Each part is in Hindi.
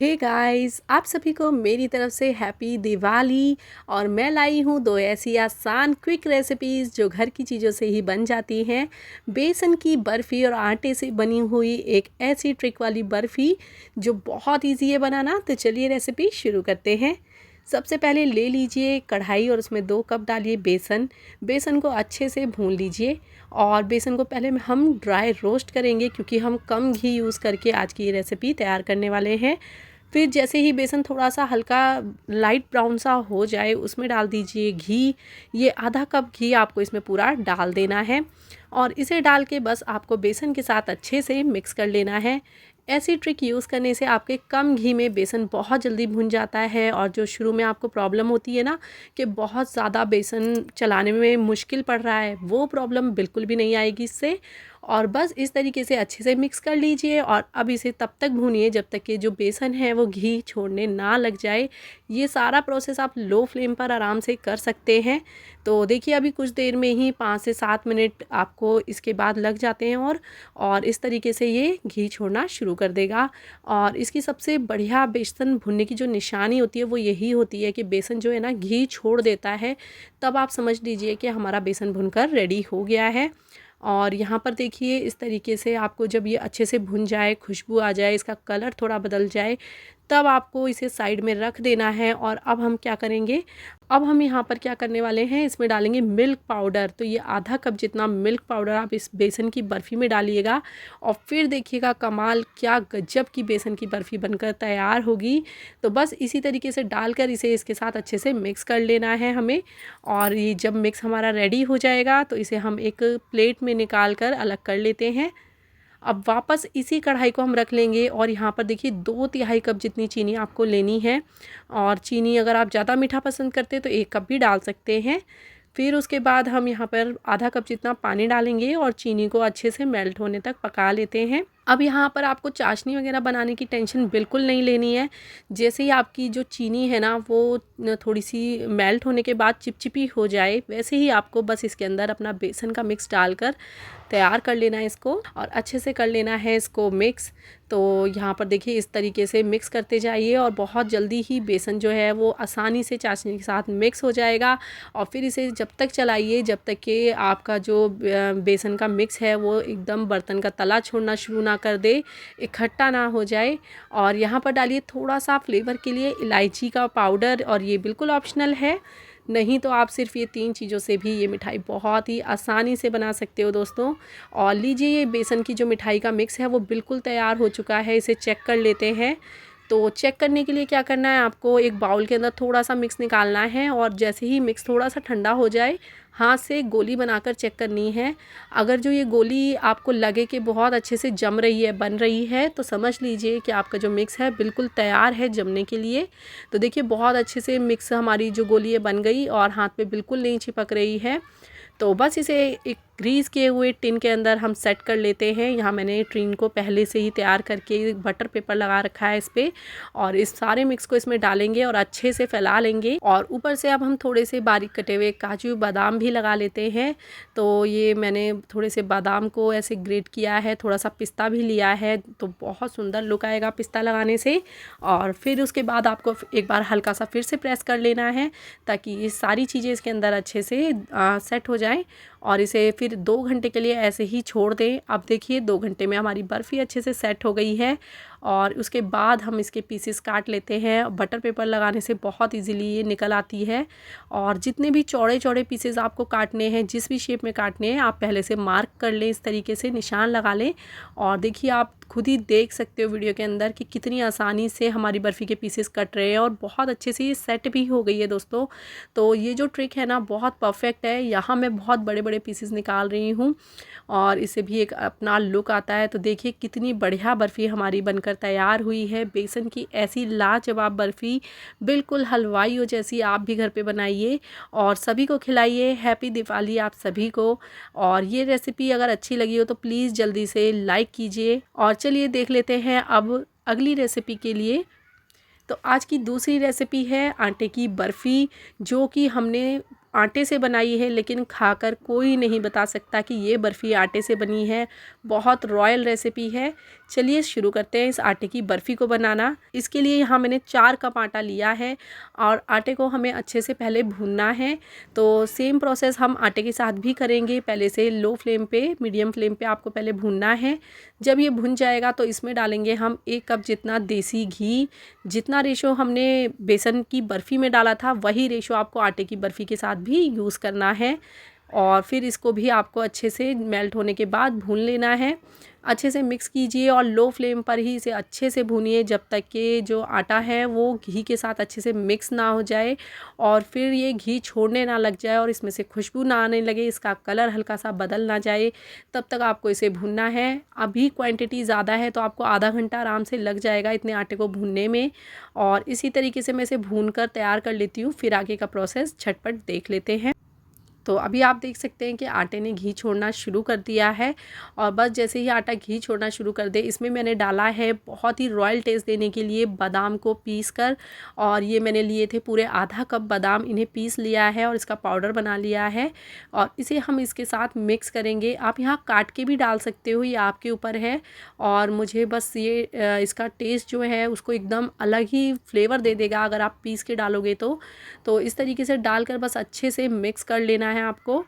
हे गाइस, आप सभी को मेरी तरफ से हैप्पी दिवाली। और मैं लाई हूँ दो ऐसी आसान क्विक रेसिपीज़ जो घर की चीज़ों से ही बन जाती हैं। बेसन की बर्फ़ी और आटे से बनी हुई एक ऐसी ट्रिक वाली बर्फ़ी जो बहुत इजी है बनाना। तो चलिए रेसिपी शुरू करते हैं। सबसे पहले ले लीजिए कढ़ाई और उसमें 2 कप डालिए बेसन। बेसन को अच्छे से भून लीजिए और बेसन को पहले हम ड्राई रोस्ट करेंगे क्योंकि हम कम घी यूज़ करके आज की ये रेसिपी तैयार करने वाले हैं। फिर जैसे ही बेसन थोड़ा सा हल्का लाइट ब्राउन सा हो जाए उसमें डाल दीजिए घी। ये आधा कप घी आपको इसमें पूरा डाल देना है और इसे डाल के बस आपको बेसन के साथ अच्छे से मिक्स कर लेना है। ऐसी ट्रिक यूज़ करने से आपके कम घी में बेसन बहुत जल्दी भुन जाता है और जो शुरू में आपको प्रॉब्लम होती है ना कि बहुत ज़्यादा बेसन चलाने में मुश्किल पड़ रहा है, वो प्रॉब्लम बिल्कुल भी नहीं आएगी इससे। और बस इस तरीके से अच्छे से मिक्स कर लीजिए और अब इसे तब तक भूनिए जब तक कि जो बेसन है वो घी छोड़ने ना लग जाए। ये सारा प्रोसेस आप लो फ्लेम पर आराम से कर सकते हैं। तो देखिए अभी कुछ देर में ही 5 से 7 मिनट आपको इसके बाद लग जाते हैं और इस तरीके से ये घी छोड़ना शुरू कर देगा। और इसकी सबसे बढ़िया बेसन भुनने की जो निशानी होती है वो यही होती है कि बेसन जो है ना घी छोड़ देता है, तब आप समझ लीजिए कि हमारा बेसन भुनकर रेडी हो गया है। और यहाँ पर देखिए इस तरीके से आपको जब ये अच्छे से भुन जाए, खुशबू आ जाए, इसका कलर थोड़ा बदल जाए, तब आपको इसे साइड में रख देना है। और अब हम क्या करेंगे, अब हम यहाँ पर क्या करने वाले हैं, इसमें डालेंगे मिल्क पाउडर। तो ये आधा कप जितना मिल्क पाउडर आप इस बेसन की बर्फ़ी में डालिएगा और फिर देखिएगा कमाल, क्या गजब की बेसन की बर्फ़ी बनकर तैयार होगी। तो बस इसी तरीके से डालकर इसे इसके साथ अच्छे से मिक्स कर लेना है हमें। और ये जब मिक्स हमारा रेडी हो जाएगा तो इसे हम एक प्लेट में निकाल कर अलग कर लेते हैं। अब वापस इसी कढ़ाई को हम रख लेंगे और यहाँ पर देखिए 2 तिहाई कप जितनी चीनी आपको लेनी है। और चीनी अगर आप ज़्यादा मीठा पसंद करते हैं तो 1 कप भी डाल सकते हैं। फिर उसके बाद हम यहाँ पर आधा कप जितना पानी डालेंगे और चीनी को अच्छे से मेल्ट होने तक पका लेते हैं। अब यहाँ पर आपको चाशनी वगैरह बनाने की टेंशन बिल्कुल नहीं लेनी है। जैसे ही आपकी जो चीनी है ना वो थोड़ी सी मेल्ट होने के बाद चिपचिपी हो जाए, वैसे ही आपको बस इसके अंदर अपना बेसन का मिक्स डालकर तैयार कर लेना है इसको और अच्छे से कर लेना है इसको मिक्स। तो यहाँ पर देखिए इस तरीके से मिक्स करते जाइए और बहुत जल्दी ही बेसन जो है वो आसानी से चाशनी के साथ मिक्स हो जाएगा। और फिर इसे जब तक चलाइए जब तक कि आपका जो बेसन का मिक्स है वो एकदम बर्तन का तला छोड़ना शुरू ना कर दे, इकट्ठा ना हो जाए। और यहाँ पर डालिए थोड़ा सा फ्लेवर के लिए इलायची का पाउडर, और ये बिल्कुल ऑप्शनल है, नहीं तो आप सिर्फ ये 3 चीज़ों से भी ये मिठाई बहुत ही आसानी से बना सकते हो दोस्तों। और लीजिए ये बेसन की जो मिठाई का मिक्स है वो बिल्कुल तैयार हो चुका है, इसे चेक कर लेते हैं। तो चेक करने के लिए क्या करना है, आपको एक बाउल के अंदर थोड़ा सा मिक्स निकालना है और जैसे ही मिक्स थोड़ा सा ठंडा हो जाए हाथ से गोली बनाकर चेक करनी है। अगर जो ये गोली आपको लगे कि बहुत अच्छे से जम रही है, बन रही है, तो समझ लीजिए कि आपका जो मिक्स है बिल्कुल तैयार है जमने के लिए। तो देखिए बहुत अच्छे से मिक्स हमारी जो गोली है बन गई और हाथ पे बिल्कुल नहीं चिपक रही है। तो बस इसे एक ग्रीस किए हुए टिन के अंदर हम सेट कर लेते हैं। यहाँ मैंने टिन को पहले से ही तैयार करके बटर पेपर लगा रखा है इस पर, और इस सारे मिक्स को इसमें डालेंगे और अच्छे से फैला लेंगे। और ऊपर से अब हम थोड़े से बारीक कटे हुए काजू बादाम भी लगा लेते हैं। तो ये मैंने थोड़े से बादाम को ऐसे ग्रेट किया है, थोड़ा सा पिस्ता भी लिया है, तो बहुत सुंदर लुक आएगा पिस्ता लगाने से। और फिर उसके बाद आपको एक बार हल्का सा फिर से प्रेस कर लेना है ताकि ये सारी चीज़ें इसके अंदर अच्छे से सेट हो जाएं। और इसे फिर 2 घंटे के लिए ऐसे ही छोड़ दें। अब देखिए 2 घंटे में हमारी बर्फ़ी अच्छे से सेट हो गई है। और उसके बाद हम इसके पीसेस काट लेते हैं। बटर पेपर लगाने से बहुत इजीली ये निकल आती है। और जितने भी चौड़े चौड़े पीसेस आपको काटने हैं, जिस भी शेप में काटने हैं, आप पहले से मार्क कर लें, इस तरीके से निशान लगा लें। और देखिए आप खुद ही देख सकते हो वीडियो के अंदर कि कितनी आसानी से हमारी बर्फ़ी के पीसेस कट रहे हैं और बहुत अच्छे से ये सेट भी हो गई है दोस्तों। तो ये जो ट्रिक है ना बहुत परफेक्ट है। यहाँ मैं बहुत बड़े बड़े पीसेस निकाल रही हूँ और इसे भी एक अपना लुक आता है। तो देखिए कितनी बढ़िया बर्फ़ी हमारी बनकर तैयार हुई है। बेसन की ऐसी लाजवाब बर्फ़ी, बिल्कुल हलवाइयों जैसी, आप भी घर पे बनाइए और सभी को खिलाइए। हैप्पी दिवाली आप सभी को। और ये रेसिपी अगर अच्छी लगी हो तो प्लीज़ जल्दी से लाइक कीजिए। और चलिए देख लेते हैं अब अगली रेसिपी के लिए। तो आज की दूसरी रेसिपी है आटे की बर्फ़ी, जो कि हमने आटे से बनाई है, लेकिन खाकर कोई नहीं बता सकता कि ये बर्फ़ी आटे से बनी है। बहुत रॉयल रेसिपी है। चलिए शुरू करते हैं इस आटे की बर्फ़ी को बनाना। इसके लिए यहाँ मैंने 4 कप आटा लिया है और आटे को हमें अच्छे से पहले भूनना है। तो सेम प्रोसेस हम आटे के साथ भी करेंगे। पहले से लो फ्लेम पे, मीडियम फ्लेम पे आपको पहले भूनना है। जब ये भुन जाएगा तो इसमें डालेंगे हम 1 कप जितना देसी घी। जितना रेशो हमने बेसन की बर्फ़ी में डाला था, वही रेशो आपको आटे की बर्फ़ी के साथ भी यूज़ करना है। और फिर इसको भी आपको अच्छे से मेल्ट होने के बाद भून लेना है। अच्छे से मिक्स कीजिए और लो फ्लेम पर ही इसे अच्छे से भूनिए जब तक कि जो आटा है वो घी के साथ अच्छे से मिक्स ना हो जाए और फिर ये घी छोड़ने ना लग जाए और इसमें से खुशबू ना आने लगे, इसका कलर हल्का सा बदल ना जाए, तब तक आपको इसे भूनना है। अभी क्वांटिटी ज़्यादा है तो आपको आधा घंटा आराम से लग जाएगा इतने आटे को भूनने में। और इसी तरीके से मैं इसे भून कर तैयार कर लेती हूँ। फिर आगे का प्रोसेस झटपट देख लेते हैं। तो अभी आप देख सकते हैं कि आटे ने घी छोड़ना शुरू कर दिया है और बस जैसे ही आटा घी छोड़ना शुरू कर दे, इसमें मैंने डाला है बहुत ही रॉयल टेस्ट देने के लिए बादाम को पीस कर। और ये मैंने लिए थे पूरे आधा कप बादाम, इन्हें पीस लिया है और इसका पाउडर बना लिया है और इसे हम इसके साथ मिक्स करेंगे। आप यहाँ काट के भी डाल सकते हो, ये आपके ऊपर है। और मुझे बस ये इसका टेस्ट जो है उसको एकदम अलग ही फ्लेवर दे देगा अगर आप पीस के डालोगे तो इस तरीके से डालकर बस अच्छे से मिक्स कर लेना है आपको।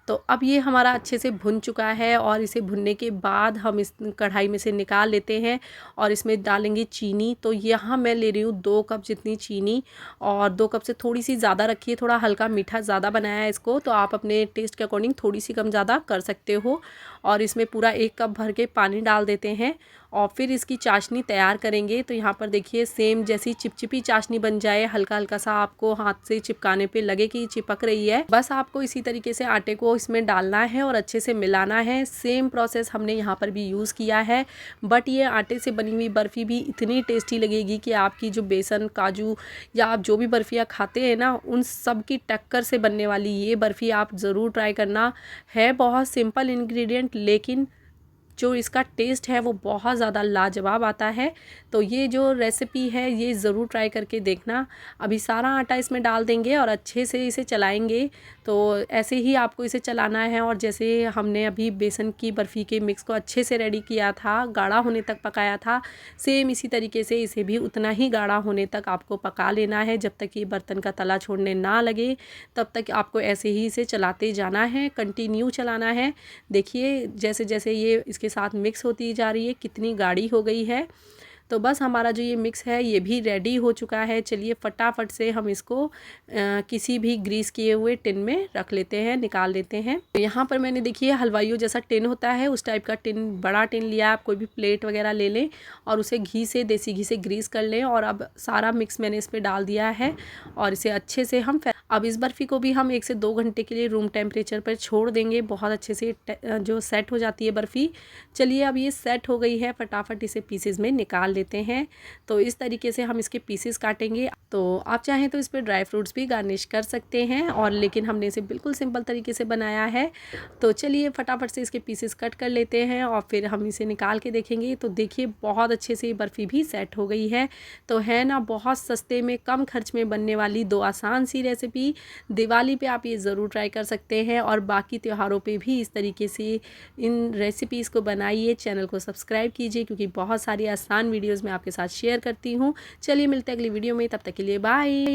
तो अब ये हमारा अच्छे से भुन चुका है और इसे भुनने के बाद हम इस कढ़ाई में से निकाल लेते हैं और इसमें डालेंगे चीनी। तो यहाँ मैं ले रही हूँ 2 कप जितनी चीनी और 2 कप से थोड़ी सी ज़्यादा रखिए, थोड़ा हल्का मीठा ज़्यादा बनाया है इसको, तो आप अपने टेस्ट के अकॉर्डिंग थोड़ी सी कम ज़्यादा कर सकते हो। और इसमें पूरा 1 कप भर के पानी डाल देते हैं और फिर इसकी चाशनी तैयार करेंगे। तो यहाँ पर देखिए सेम जैसी चिपचिपी चाशनी बन जाए, हल्का हल्का सा आपको हाथ से चिपकाने पे लगे कि चिपक रही है, बस आपको इसी तरीके से आटे को इसमें डालना है और अच्छे से मिलाना है। सेम प्रोसेस हमने यहाँ पर भी यूज़ किया है, बट ये आटे से बनी हुई बर्फ़ी भी इतनी टेस्टी लगेगी कि आपकी जो बेसन, काजू या आप जो भी बर्फ़ियाँ खाते हैं ना, उन सब की टक्कर से बनने वाली ये बर्फ़ी आप ज़रूर ट्राई करना। है बहुत सिंपल इंग्रेडिएंट, लेकिन जो इसका टेस्ट है वो बहुत ज़्यादा लाजवाब आता है। तो ये जो रेसिपी है ये ज़रूर ट्राई करके देखना। अभी सारा आटा इसमें डाल देंगे और अच्छे से इसे चलाएंगे। तो ऐसे ही आपको इसे चलाना है और जैसे हमने अभी बेसन की बर्फ़ी के मिक्स को अच्छे से रेडी किया था, गाढ़ा होने तक पकाया था, सेम इसी तरीके से इसे भी उतना ही गाढ़ा होने तक आपको पका लेना है। जब तक ये बर्तन का तला छोड़ने ना लगे तब तक आपको ऐसे ही इसे चलाते जाना है, कंटिन्यू चलाना है। देखिए जैसे जैसे ये इसके साथ मिक्स होती जा रही है कितनी गाढ़ी हो गई है। तो बस हमारा जो ये मिक्स है ये भी रेडी हो चुका है। चलिए फटाफट से हम इसको किसी भी ग्रीस किए हुए टिन में रख लेते हैं, निकाल लेते हैं। तो यहाँ पर मैंने देखिए हलवाइयों जैसा टिन होता है उस टाइप का टिन, बड़ा टिन लिया। आप कोई भी प्लेट वगैरह ले लें और उसे घी से, देसी घी से ग्रीस कर लें। और अब सारा मिक्स मैंने इस पर डाल दिया है और इसे अच्छे से हम अब इस बर्फ़ी को भी हम 1 से 2 घंटे के लिए रूम टेम्परेचर पर छोड़ देंगे, बहुत अच्छे से जो सेट हो जाती है बर्फ़ी। चलिए अब ये सेट हो गई है, फटाफट इसे पीसेस में निकाल लेते हैं। तो इस तरीके से हम इसके पीसेस काटेंगे। तो आप चाहें तो इस पर ड्राई फ्रूट्स भी गार्निश कर सकते हैं, और लेकिन हमने इसे बिल्कुल सिंपल तरीके से बनाया है। तो चलिए फटाफट से इसके पीसेस कट कर लेते हैं और फिर हम इसे निकाल के देखेंगे। तो देखिए बहुत अच्छे से ये बर्फ़ी भी सेट हो गई है। तो है ना बहुत सस्ते में, कम खर्च में बनने वाली 2 आसान सी रेसिपी। दिवाली पे आप ये ज़रूर ट्राई कर सकते हैं और बाकी त्योहारों पे भी इस तरीके से इन रेसिपीज़ को बनाइए। चैनल को सब्सक्राइब कीजिए क्योंकि बहुत सारी आसान वीडियोस मैं आपके साथ शेयर करती हूँ। चलिए मिलते हैं अगली वीडियो में, तब तक के लिए बाय।